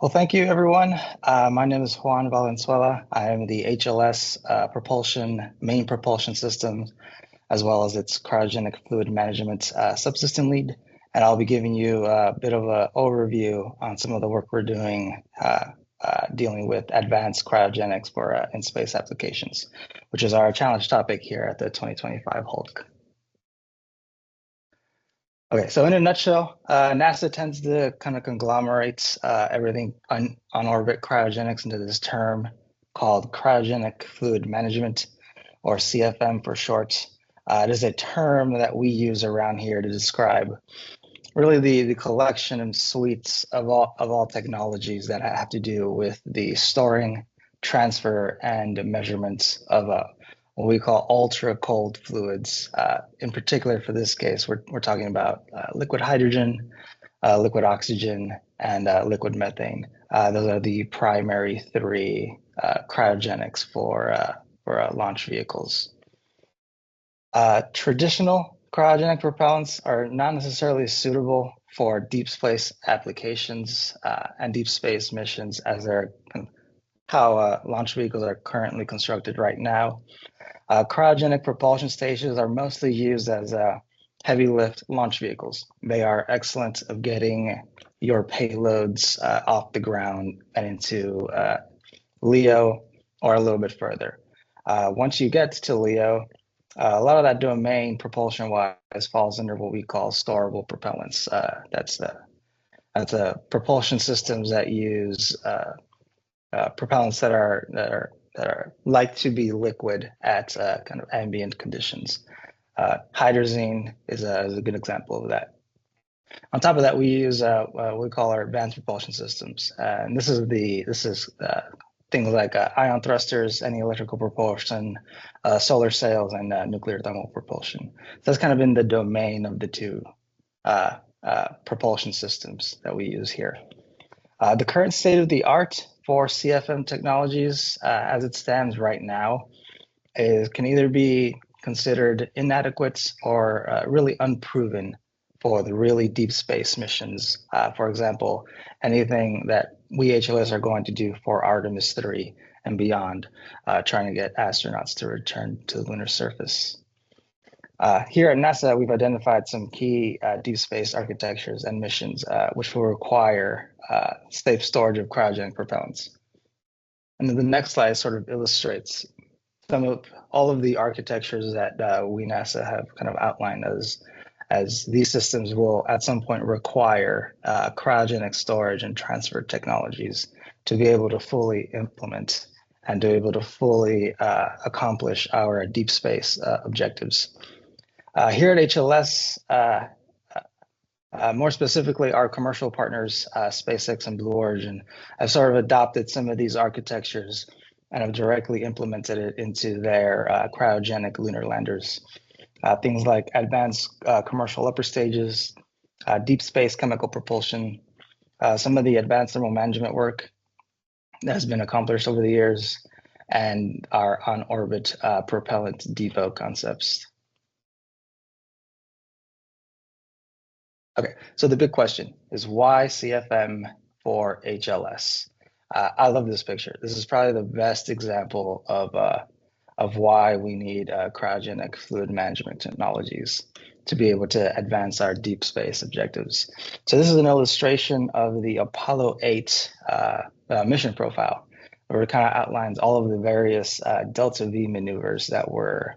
Well, thank you, everyone. My name is Juan Valenzuela. I am the HLS main propulsion system, as well as its cryogenic fluid management subsystem lead. And I'll be giving you a bit of an overview on some of the work we're doing dealing with advanced cryogenics for in-space applications, which is our challenge topic here at the 2025 HuLC. Okay, so in a nutshell, NASA tends to kind of conglomerate everything on orbit cryogenics into this term called cryogenic fluid management, or CFM for short. It is a term that we use around here to describe really the collection and suites of all technologies that have to do with the storing, transfer, and measurement of what we call ultra cold fluids. In particular, for this case, we're talking about liquid hydrogen, liquid oxygen, and liquid methane. Those are the primary three cryogenics for launch vehicles. Traditional cryogenic propellants are not necessarily suitable for deep space applications and deep space missions, as they're how launch vehicles are currently constructed right now. Cryogenic propulsion stations are mostly used as heavy lift launch vehicles. They are excellent at getting your payloads off the ground and into LEO or a little bit further. Once you get to LEO, a lot of that domain propulsion-wise falls under what we call storable propellants. That's propulsion systems that use propellants that are like to be liquid at kind of ambient conditions. Hydrazine is a good example of that. On top of that, we use what we call our advanced propulsion systems, and this is things like ion thrusters, any electrical propulsion, solar sails, and nuclear thermal propulsion. So that's kind of in the domain of the two propulsion systems that we use here. The current state of the art for CFM technologies, as it stands right now, can either be considered inadequate or really unproven for the really deep space missions. For example, anything that we HLS are going to do for Artemis 3 and beyond, trying to get astronauts to return to the lunar surface. Here at NASA, we've identified some key deep space architectures and missions which will require safe storage of cryogenic propellants. And then the next slide sort of illustrates all of the architectures that we NASA have kind of outlined as these systems will at some point require cryogenic storage and transfer technologies to be able to fully implement and to be able to fully accomplish our deep space objectives. Here at HLS, more specifically, our commercial partners, SpaceX and Blue Origin, have sort of adopted some of these architectures and have directly implemented it into their cryogenic lunar landers. Things like advanced commercial upper stages, deep space chemical propulsion, some of the advanced thermal management work that has been accomplished over the years, and our on-orbit propellant depot concepts. Okay, so the big question is why CFM for HLS? I love this picture. This is probably the best example of why we need cryogenic fluid management technologies to be able to advance our deep space objectives. So this is an illustration of the Apollo 8 mission profile, where it kind of outlines all of the various Delta V maneuvers that were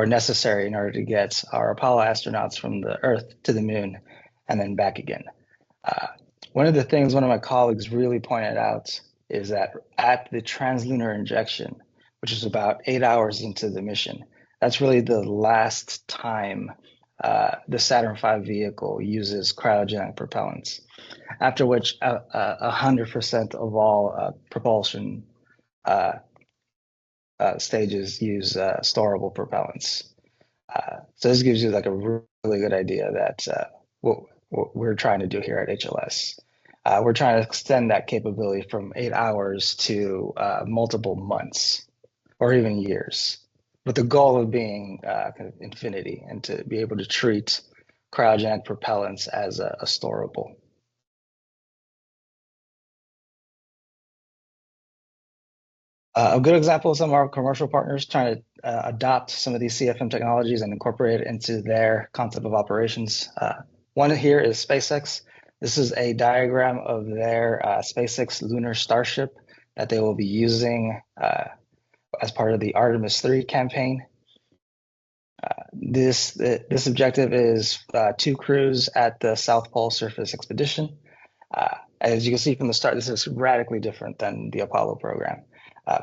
necessary in order to get our Apollo astronauts from the Earth to the moon and then back again. One of the things one of my colleagues really pointed out is that at the translunar injection, which is about 8 hours into the mission, that's really the last time the Saturn V vehicle uses cryogenic propellants, after which 100% of all propulsion stages use storable propellants. So this gives you like a really good idea that what we're trying to do here at HLS. We're trying to extend that capability from 8 hours to multiple months or even years, with the goal of being kind of infinity and to be able to treat cryogenic propellants as a storable. A good example of some of our commercial partners trying to adopt some of these CFM technologies and incorporate it into their concept of operations. One here is SpaceX. This is a diagram of their SpaceX lunar Starship that they will be using as part of the Artemis 3 campaign. This objective is 2 crews at the South Pole Surface Expedition. As you can see from the start, this is radically different than the Apollo program.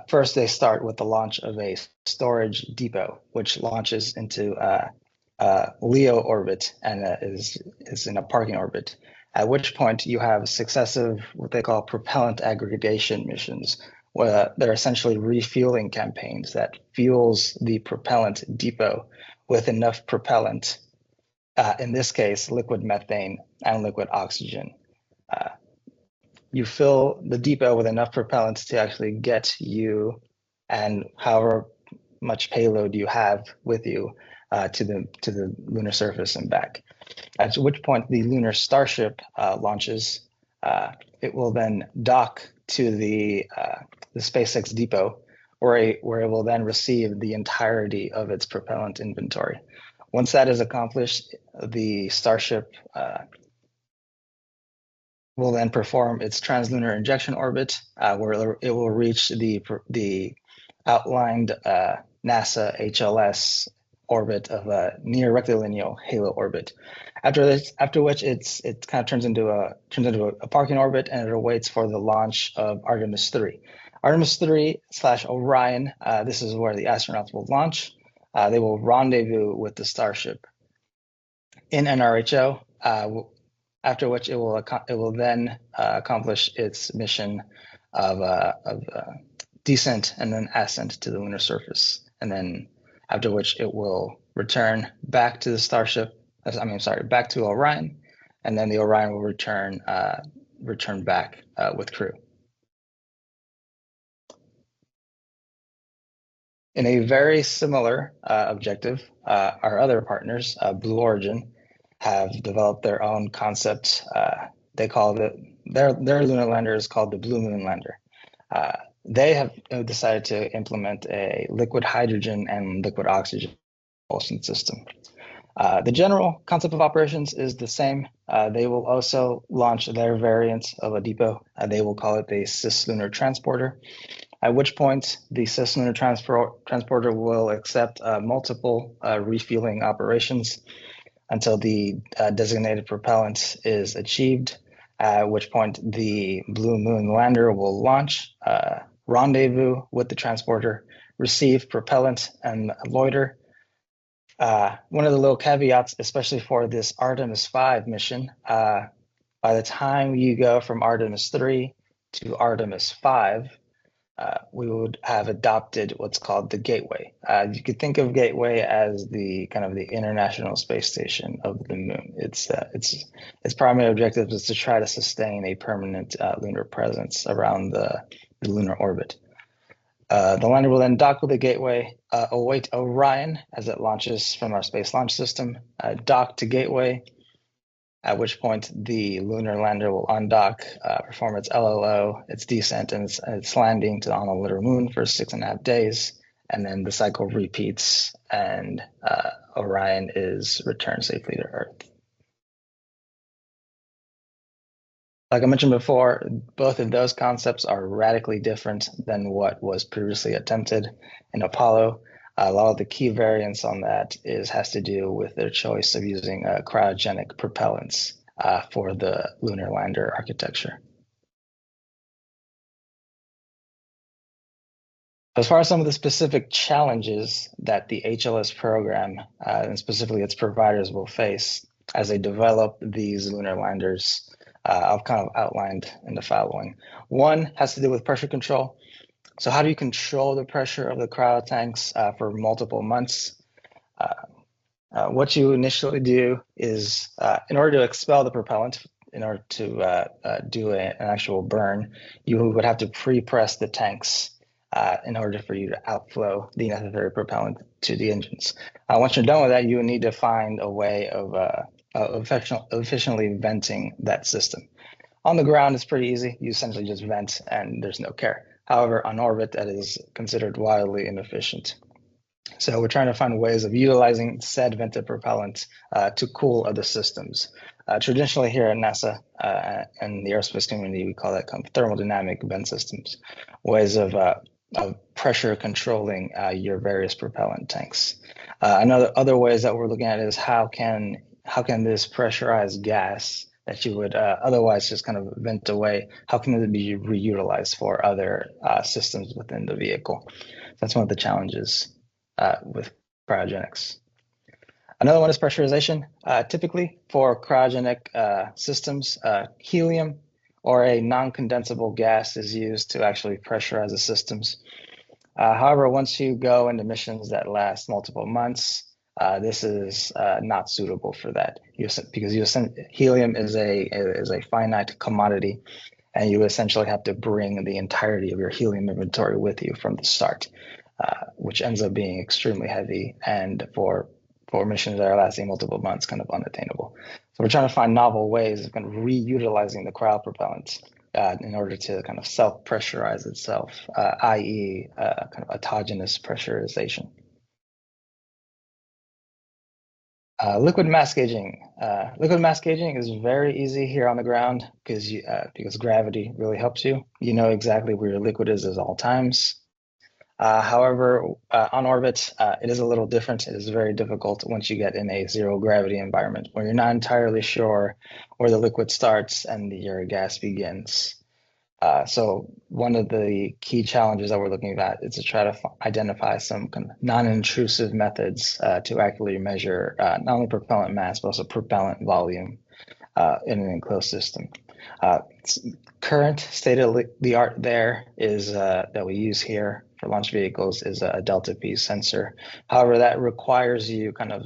First, they start with the launch of a storage depot, which launches into LEO orbit and is in a parking orbit, at which point you have successive, what they call propellant aggregation missions, where they're essentially refueling campaigns that fuels the propellant depot with enough propellant, in this case, liquid methane and liquid oxygen. You fill the depot with enough propellant to actually get you and however much payload you have with you to the lunar surface and back. At which point the lunar Starship launches. It will then dock to the SpaceX depot, where it will then receive the entirety of its propellant inventory. Once that is accomplished, the Starship will then perform its translunar injection orbit, where it will reach the outlined NASA HLS orbit of a near rectilineal halo orbit. After which it kind of turns into a parking orbit, and it awaits for the launch of Artemis 3. Artemis 3/Orion. This is where the astronauts will launch. They will rendezvous with the Starship in NRHO. After which it will then accomplish its mission of descent and then ascent to the lunar surface, and then after which it will return back to the Starship. Back to Orion, and then the Orion will return back with crew. In a very similar objective, our other partners, Blue Origin, have developed their own concept. They call their lunar lander is called the Blue Moon Lander. They have decided to implement a liquid hydrogen and liquid oxygen propulsion system. The general concept of operations is the same. They will also launch their variant of a depot. They will call it the cislunar transporter, at which point the cislunar transporter will accept multiple refueling operations until the designated propellant is achieved, at which point the Blue Moon Lander will launch, rendezvous with the transporter, receive propellant, and loiter. One of the little caveats, especially for this Artemis 5 mission, by the time you go from Artemis 3 to Artemis 5, we would have adopted what's called the Gateway. You could think of Gateway as the kind of the International Space Station of the Moon. Its primary objective is to try to sustain a permanent lunar presence around the lunar orbit. The lander will then dock with the Gateway, await Orion as it launches from our Space Launch System, dock to Gateway, at which point the lunar lander will undock, perform its LLO, its descent, and its landing on the lunar moon for 6.5 days, and then the cycle repeats, and Orion is returned safely to Earth. Like I mentioned before, both of those concepts are radically different than what was previously attempted in Apollo. A lot of the key variance on that has to do with their choice of using cryogenic propellants for the lunar lander architecture. As far as some of the specific challenges that the HLS program, and specifically its providers, will face as they develop these lunar landers, I've kind of outlined in the following. One has to do with pressure control. So how do you control the pressure of the cryo tanks for multiple months? What you initially do is, in order to expel the propellant, in order to do an actual burn, you would have to pre-press the tanks in order for you to outflow the necessary propellant to the engines. Once you're done with that, you would need to find a way of efficiently venting that system. On the ground, it's pretty easy. You essentially just vent and there's no care. However, on orbit, that is considered wildly inefficient. So we're trying to find ways of utilizing said vented propellant to cool other systems. Traditionally here at NASA and the aerospace community, we call that thermodynamic vent systems, ways of pressure controlling your various propellant tanks. Other ways that we're looking at is how can this pressurized gas that you would otherwise just kind of vent away, how can it be reutilized for other systems within the vehicle? That's one of the challenges with cryogenics. Another one is pressurization. Typically for cryogenic systems, helium or a non-condensable gas is used to actually pressurize the systems. However, once you go into missions that last multiple months, this is not suitable for that because helium is a finite commodity, and you essentially have to bring the entirety of your helium inventory with you from the start, which ends up being extremely heavy, and for missions that are lasting multiple months, kind of unattainable. So we're trying to find novel ways of kind of reutilizing the cryopropellant in order to kind of self-pressurize itself, i.e. Kind of autogenous pressurization. Liquid mass gauging. Liquid mass gauging is very easy here on the ground because gravity really helps you. You know exactly where your liquid is at all times. However, on orbit, it is a little different. It is very difficult once you get in a zero gravity environment where you're not entirely sure where the liquid starts and your gas begins. So one of the key challenges that we're looking at is to try to identify some kind of non-intrusive methods to accurately measure not only propellant mass, but also propellant volume in an enclosed system. Current state-of-the-art there is that we use here for launch vehicles is a delta P sensor. However, that requires you kind of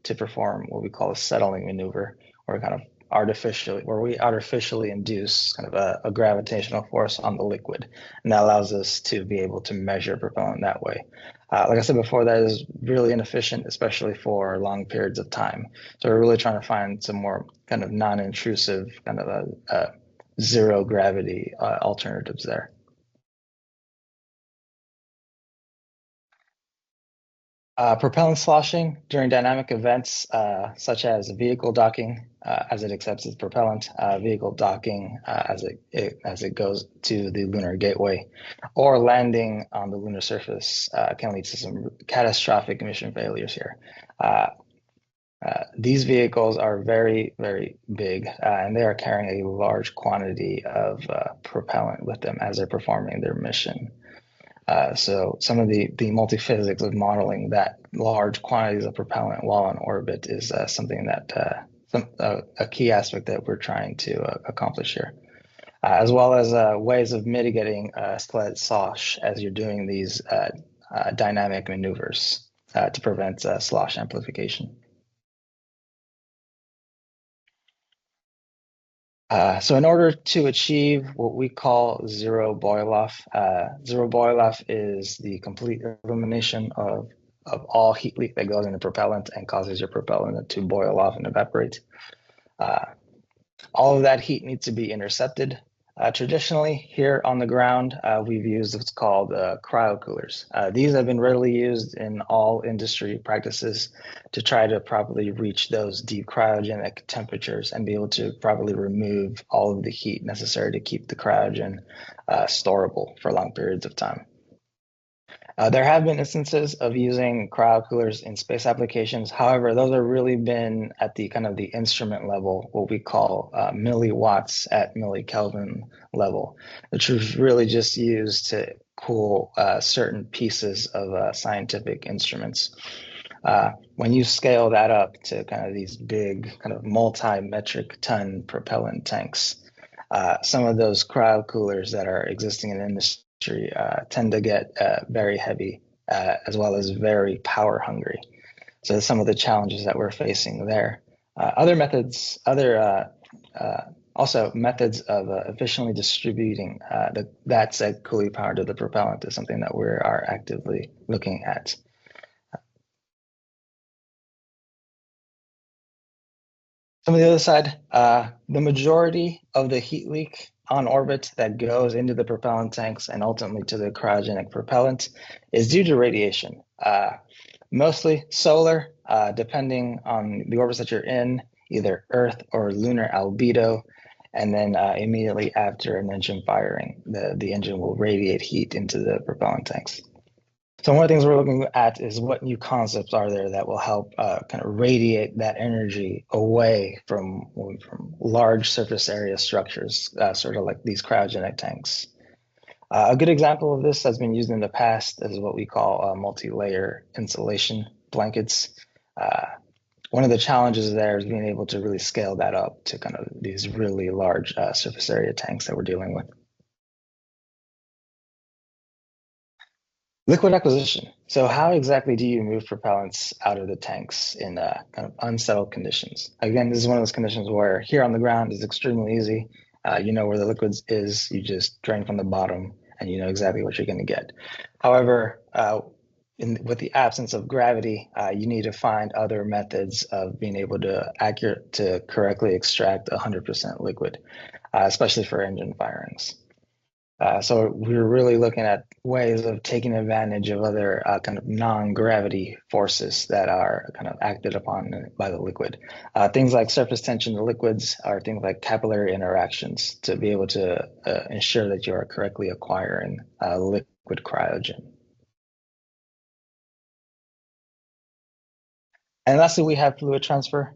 to perform what we call a settling maneuver, or kind of we artificially induce kind of a gravitational force on the liquid, and that allows us to be able to measure propellant that way. Like I said before, that is really inefficient, especially for long periods of time. So we're really trying to find some more kind of non-intrusive, kind of a zero gravity alternatives there. Propellant sloshing during dynamic events such as vehicle docking as it accepts its propellant, vehicle docking as it goes to the lunar gateway, or landing on the lunar surface can lead to some catastrophic mission failures here. These vehicles are very, very big, and they are carrying a large quantity of propellant with them as they're performing their mission. So some of the multi-physics of modeling that large quantities of propellant while on orbit is something that a key aspect that we're trying to accomplish here, as well as ways of mitigating sled slosh as you're doing these dynamic maneuvers to prevent slosh amplification. So in order to achieve what we call zero boil-off is the complete elimination of all heat leak that goes into propellant and causes your propellant to boil off and evaporate. All of that heat needs to be intercepted. Traditionally, here on the ground, we've used what's called cryocoolers. These have been readily used in all industry practices to try to properly reach those deep cryogenic temperatures and be able to properly remove all of the heat necessary to keep the cryogen storable for long periods of time. There have been instances of using cryocoolers in space applications. However, those have really been at the kind of the instrument level, what we call milliwatts at millikelvin level, which is really just used to cool certain pieces of scientific instruments. When you scale that up to kind of these big kind of multi-metric ton propellant tanks, some of those cryocoolers that are existing in the industry tend to get very heavy as well as very power hungry. So some of the challenges that we're facing there. Also methods of efficiently distributing that said cooling power to the propellant is something that we are actively looking at. Some of the other side, the majority of the heat leak on orbit that goes into the propellant tanks and ultimately to the cryogenic propellant is due to radiation. Mostly solar, depending on the orbits that you're in, either Earth or lunar albedo. And then immediately after an engine firing, the engine will radiate heat into the propellant tanks. So one of the things we're looking at is what new concepts are there that will help kind of radiate that energy away from large surface area structures, sort of like these cryogenic tanks. A good example of this has been used in the past is what we call multi-layer insulation blankets. One of the challenges there is being able to really scale that up to kind of these really large surface area tanks that we're dealing with. Liquid acquisition. So how exactly do you move propellants out of the tanks in kind of unsettled conditions? Again, this is one of those conditions where here on the ground is extremely easy. You know where the liquids is, you just drain from the bottom and you know exactly what you're going to get. However, with the absence of gravity, you need to find other methods of being able to correctly extract 100% liquid, especially for engine firings. So we're really looking at ways of taking advantage of other kind of non-gravity forces that are kind of acted upon by the liquid. Things like surface tension to liquids are things like capillary interactions to be able to ensure that you are correctly acquiring liquid cryogen. And lastly, we have fluid transfer.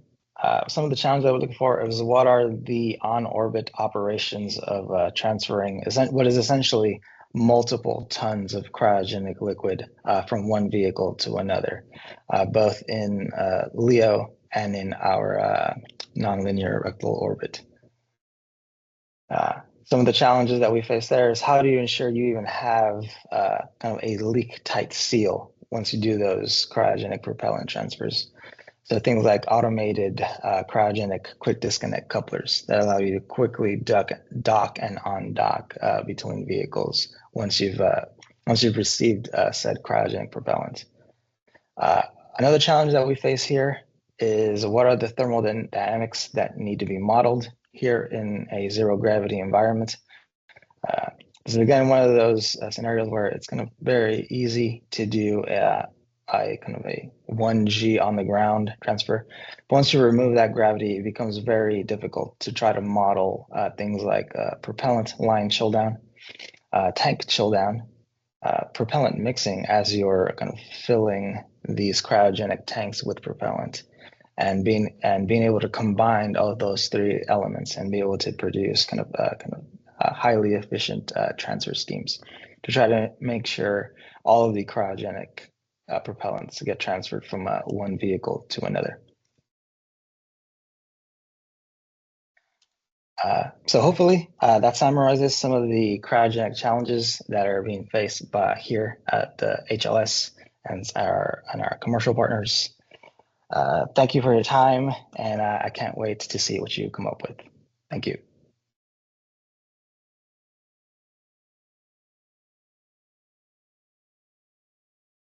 Some of the challenges that we're looking for is what are the on-orbit operations of transferring what is essentially multiple tons of cryogenic liquid from one vehicle to another, both in LEO and in our nonlinear rectal orbit. Some of the challenges that we face there is how do you ensure you even have kind of a leak-tight seal once you do those cryogenic propellant transfers? So things like automated cryogenic quick disconnect couplers that allow you to quickly dock and undock between vehicles once you've received said cryogenic propellant. Another challenge that we face here is what are the thermal dynamics that need to be modeled here in a zero gravity environment. This is again one of those scenarios where it's kind of very easy to do a kind of a 1G on the ground transfer. But once you remove that gravity, it becomes very difficult to try to model things like propellant line chill down, tank chill down, propellant mixing as you're kind of filling these cryogenic tanks with propellant, and being able to combine all of those three elements and be able to produce kind of highly efficient transfer schemes to try to make sure all of the cryogenic propellants get transferred from one vehicle to another. So hopefully that summarizes some of the cryogenic challenges that are being faced by here at the HLS and our commercial partners. Thank you for your time, and I can't wait to see what you come up with. Thank you.